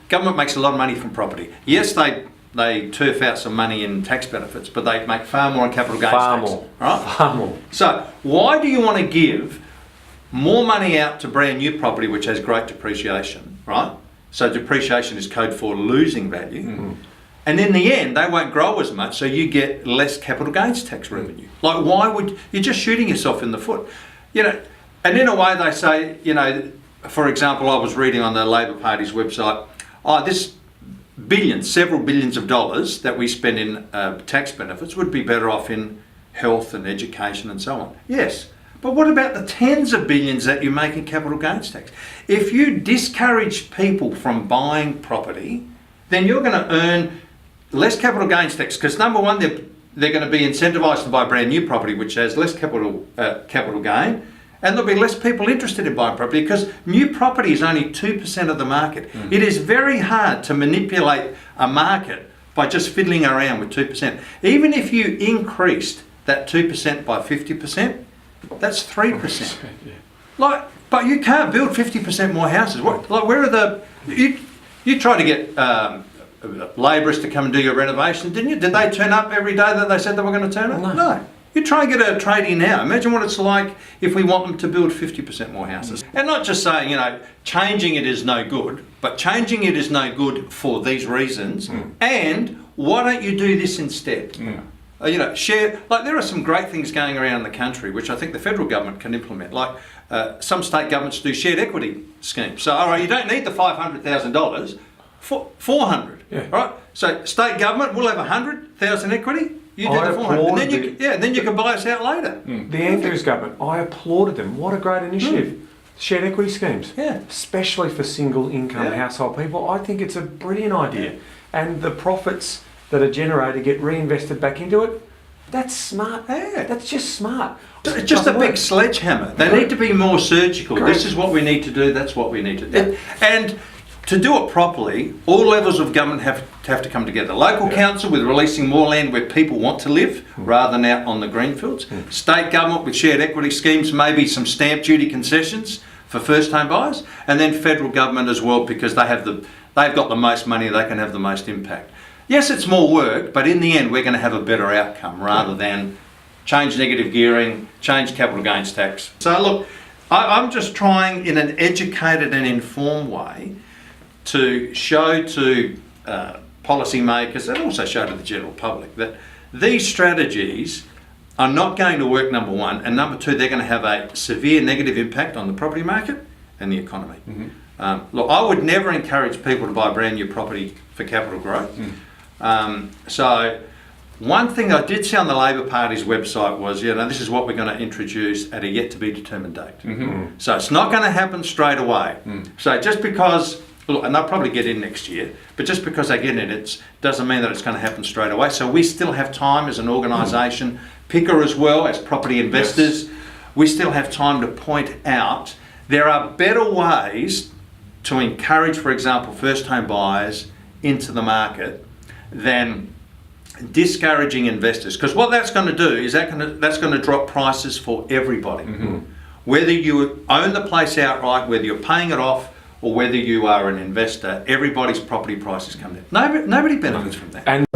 government makes a lot of money from property. Yes, they turf out some money in tax benefits, but they make far more on capital gains tax. Right? Far more. So why do you want to give more money out to brand new property which has great depreciation, right? So depreciation is code for losing value. Mm-hmm. And in the end, they won't grow as much, so you get less capital gains tax revenue. Like, why would you're just shooting yourself in the foot? You know, and in a way they say, you know, for example, I was reading on the Labor Party's website, this several billions of dollars that we spend in tax benefits would be better off in health and education and so on. Yes, but what about the tens of billions that you make in capital gains tax? If you discourage people from buying property, then you're going to earn less capital gains tax, because number one, they're going to be incentivised to buy brand new property which has less capital gain, and there'll be less people interested in buying property because new property is only 2% of the market. It is very hard to manipulate a market by just fiddling around with 2%. Even if you increased that 2% by 50%, that's 3%. Like, but you can't build 50% more houses. Where are the... You try to get labourers to come and do your renovation, didn't you? Did they turn up every day that they said they were going to turn up? No. You try and get a tradie now. Imagine what it's like if we want them to build 50% more houses. And not just saying, you know, changing it is no good, but changing it is no good for these reasons. And why don't you do this instead? You know, there are some great things going around the country which I think the federal government can implement. Like some state governments do shared equity schemes. So, all right, you don't need the $500,000, $400, right? So state government will have 100,000 equity. You did the 400, and then you can buy us out later. The Andrews government, I applauded them. What a great initiative. Shared equity schemes, especially for single income household people. I think it's a brilliant idea. And the profits that are generated get reinvested back into it. That's smart. That's just smart. It's just a big sledgehammer. They need to be more surgical. Correct. This is what we need to do. That's what we need to do. And to do it properly, all levels of government have to come together. Local council with releasing more land where people want to live rather than out on the greenfields. State government with shared equity schemes, maybe some stamp duty concessions for first home buyers, and then federal government as well, because they've got the most money, they can have the most impact. Yes, it's more work, but in the end we're going to have a better outcome rather than change negative gearing, change capital gains tax. So look, I'm just trying in an educated and informed way to show to policymakers and also show to the general public that these strategies are not going to work, number one, and number two, they're going to have a severe negative impact on the property market and the economy. Look, I would never encourage people to buy brand new property for capital growth. So one thing I did see on the Labor Party's website was, you know, this is what we're going to introduce at a yet to be determined date. So it's not going to happen straight away. So just because, look, and they'll probably get in next year, but just because they get in, it doesn't mean that it's going to happen straight away. So we still have time as an organisation, PICA as well, as property investors, we still have time to point out there are better ways to encourage, for example, first home buyers into the market than discouraging investors. Because what that's going to do is that's going to drop prices for everybody. Whether you own the place outright, whether you're paying it off, or whether you are an investor, everybody's property prices come down. Nobody benefits from that.